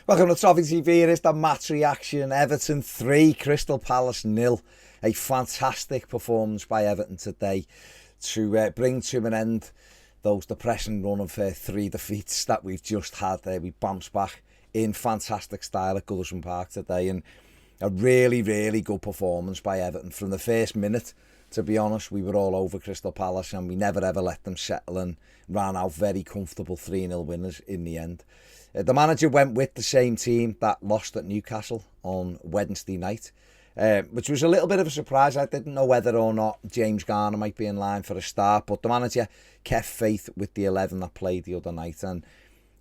Welcome to Toffee TV. It is the match reaction. Everton 3, Crystal Palace 0. A fantastic performance by Everton today to bring to an end those depressing run of 3 defeats that we've just had. We bounced back in fantastic style at Goodison Park today, and a really, really good performance by Everton. From the first minute, to be honest, we were all over Crystal Palace and we never ever let them settle and ran out very comfortable 3-0 winners in the end. The manager went with the same team that lost at Newcastle on Wednesday night, which was a little bit of a surprise. I didn't know whether or not James Garner might be in line for a start, but the manager kept faith with the 11 that played the other night, and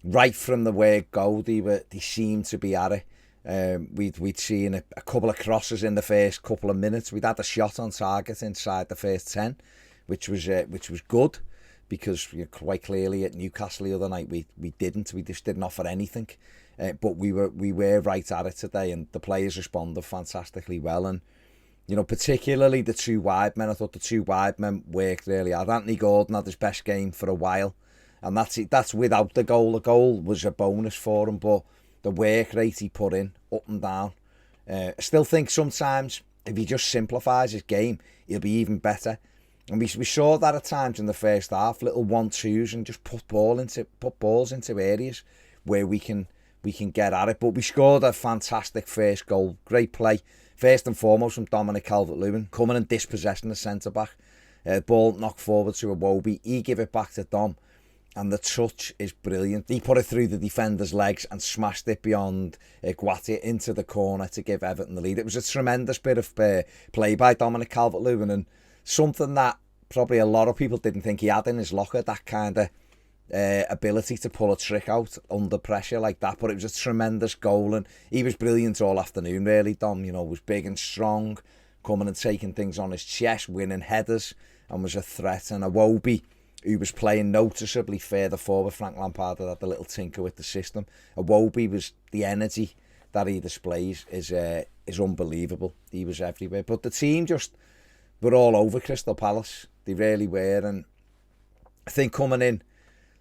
right from the word go, they seemed to be at it. We'd seen a couple of crosses in the first couple of minutes. We'd had a shot on target inside the first 10, which was good, because quite clearly at Newcastle the other night we didn't. We just didn't offer anything. But we were right at it today, and the players responded fantastically well. And particularly the two wide men. I thought the two wide men worked really hard. Anthony Gordon had his best game for a while, and that's without the goal. The goal was a bonus for him, but the work rate he put in, up and down. I still think sometimes if he just simplifies his game, he'll be even better. And we saw that at times in the first half, little 1-2s, and just put balls into areas where we can get at it. But we scored a fantastic first goal. Great play, first and foremost from Dominic Calvert-Lewin, coming and dispossessing the centre-back. Ball knocked forward to Iwobi. He gave it back to Dom, and the touch is brilliant. He put it through the defender's legs and smashed it beyond Guati into the corner to give Everton the lead. It was a tremendous bit of play by Dominic Calvert-Lewin, and something that probably a lot of people didn't think he had in his locker, that kind of ability to pull a trick out under pressure like that. But it was a tremendous goal, and he was brilliant all afternoon, really. Dom, was big and strong, coming and taking things on his chest, winning headers, and was a threat. And Iwobi, who was playing noticeably further forward, Frank Lampard had a little tinker with the system. Iwobi was, the energy that he displays is unbelievable. He was everywhere. But the team just were all over Crystal Palace. They really were. And I think coming in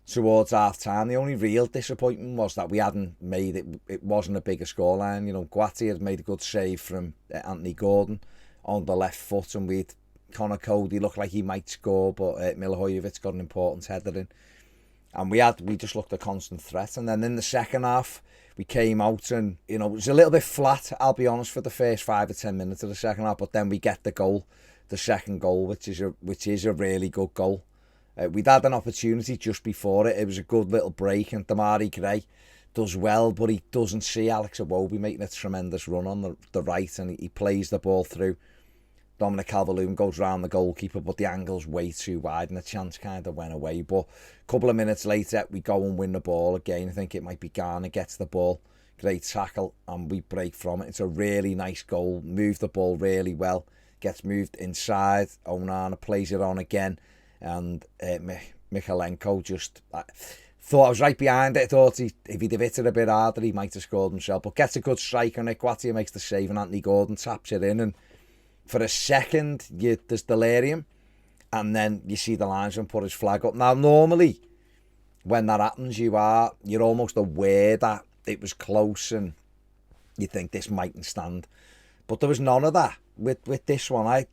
towards half-time, the only real disappointment was that we hadn't made it. It wasn't a bigger scoreline. Guati had made a good save from Anthony Gordon on the left foot, and Connor Cody looked like he might score, but Milivojevic got an important header in. And we just looked a constant threat. And then in the second half, we came out and, it was a little bit flat, I'll be honest, for the first 5 or 10 minutes of the second half. But then we get the second goal, which is a really good goal. We'd had an opportunity just before it. It was a good little break, and Demarai Gray does well, but he doesn't see Alex Iwobi making a tremendous run on the right, and he plays the ball through. Dominic Calvert-Lewin goes round the goalkeeper, but the angle's way too wide, and the chance kind of went away. But a couple of minutes later, we go and win the ball again. I think it might be Garner gets the ball. Great tackle, and we break from it. It's a really nice goal. Moved the ball really well. Gets moved inside. Onana plays it on again, and Mykolenko just thought I was right behind it. I thought if he'd have hit it a bit harder, he might have scored himself. But gets a good strike on it. Guati makes the save, and Anthony Gordon taps it in. And for a second, there's delirium, and then you see the linesman put his flag up. Now, normally, when that happens, you're almost aware that it was close, and you think this mightn't stand. But there was none of that with this one.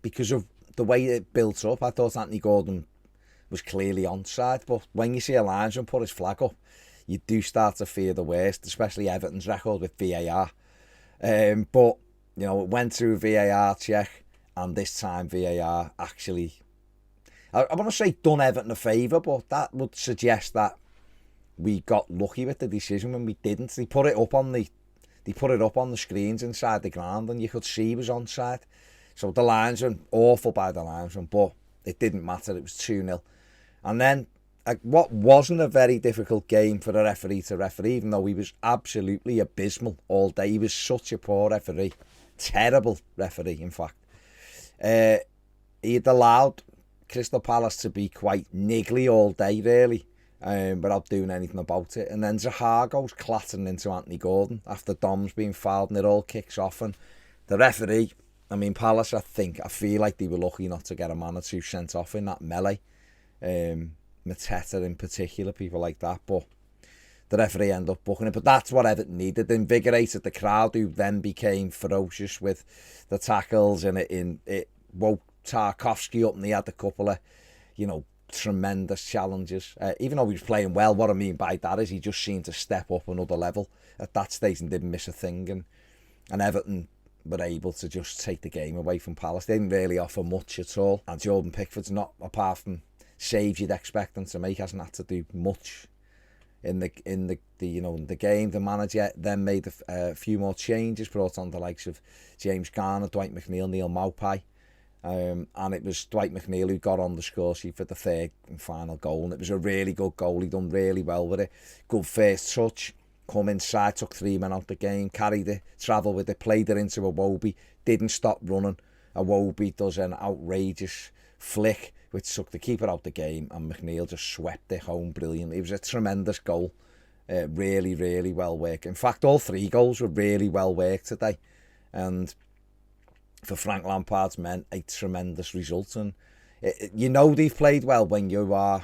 Because of the way it built up, I thought Anthony Gordon was clearly onside. But when you see a linesman put his flag up, you do start to fear the worst, especially Everton's record with VAR. But it went through a VAR check, and this time VAR actually, I want to say done Everton a favour, but that would suggest that we got lucky with the decision when we didn't. They put it up on the screens inside the ground, and you could see he was onside. So the linesman, awful by the linesman, but it didn't matter. It was 2-0. And then what wasn't a very difficult game for the referee to referee, even though he was absolutely abysmal all day. He was such a poor referee. Terrible referee, in fact. He had allowed Crystal Palace to be quite niggly all day, really, without doing anything about it. And then Zaha goes clattering into Anthony Gordon after Dom's being fouled, and it all kicks off. And the referee, Palace, I feel like they were lucky not to get a man or two sent off in that melee. Mateta in particular, people like that. But the referee ended up booking it. But that's what Everton needed. They invigorated the crowd, who then became ferocious with the tackles, and it woke Tarkowski up, and he had a couple of, tremendous challenges. Even though he was playing well, what I mean by that is he just seemed to step up another level at that stage and didn't miss a thing. And Everton were able to just take the game away from Palace. They didn't really offer much at all. And Jordan Pickford's not, apart from saves you'd expect him to make, hasn't had to do much in the game. The manager then made a few more changes, brought on the likes of James Garner, Dwight McNeil, Neil Maupay. And it was Dwight McNeil who got on the score sheet for the third and final goal, and it was a really good goal. He done really well with it. Good first touch, come inside, took 3 men out the game, carried it, travelled with it, played it into Iwobi, didn't stop running. Iwobi does an outrageous flick which took the keeper out the game, and McNeil just swept it home brilliantly. It was a tremendous goal, really, really well worked. In fact, all 3 goals were really well worked today, and for Frank Lampard's men, a tremendous result. And they've played well when you're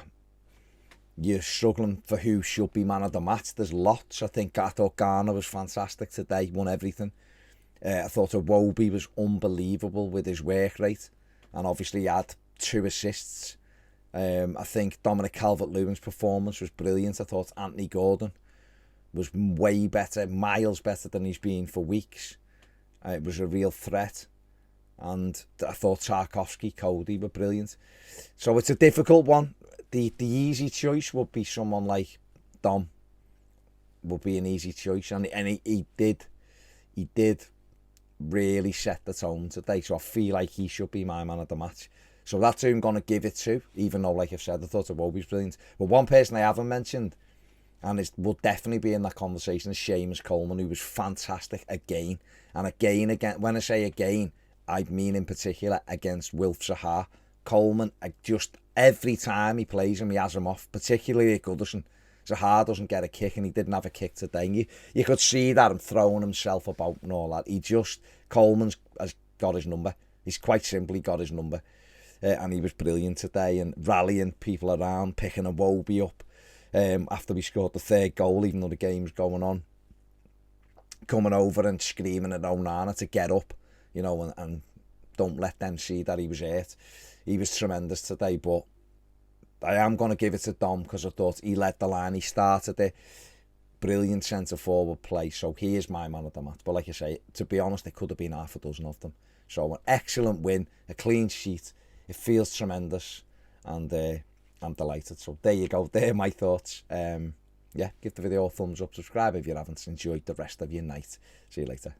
struggling for who should be man of the match. There's lots. I thought Garner was fantastic today, won everything. I thought Iwobi was unbelievable with his work rate, and obviously he had 2 assists. I think Dominic Calvert-Lewin's performance was brilliant. I thought Anthony Gordon was way better, miles better than he's been for weeks. It was a real threat. And I thought Tarkowski, Cody were brilliant. So it's a difficult one. The easy choice would be someone like Dom. Would be an easy choice, and he did really set the tone today. So I feel like he should be my man of the match. So that's who I'm going to give it to, even though, like I've said, I thought Iwobi's brilliant. But one person I haven't mentioned, and it will definitely be in that conversation, is Seamus Coleman, who was fantastic again. And again, when I say again, I mean in particular against Wilf Zaha. Coleman, just every time he plays him, he has him off, particularly at Goodison. Zaha doesn't get a kick, and he didn't have a kick today. And you could see that him throwing himself about and all that. Coleman's has got his number. He's quite simply got his number. And he was brilliant today, and rallying people around, picking Iwobi up after we scored the 3rd goal, even though the game was going on. Coming over and screaming at Onana to get up, and don't let them see that he was hurt. He was tremendous today, but I am going to give it to Dom because I thought he led the line. He started it. Brilliant centre-forward play, so he is my man of the match. But like I say, to be honest, there could have been half a dozen of them. So an excellent win, a clean sheet. It feels tremendous, and I'm delighted. So there you go. There are my thoughts. Give the video a thumbs up. Subscribe if you haven't. Enjoyed the rest of your night. See you later.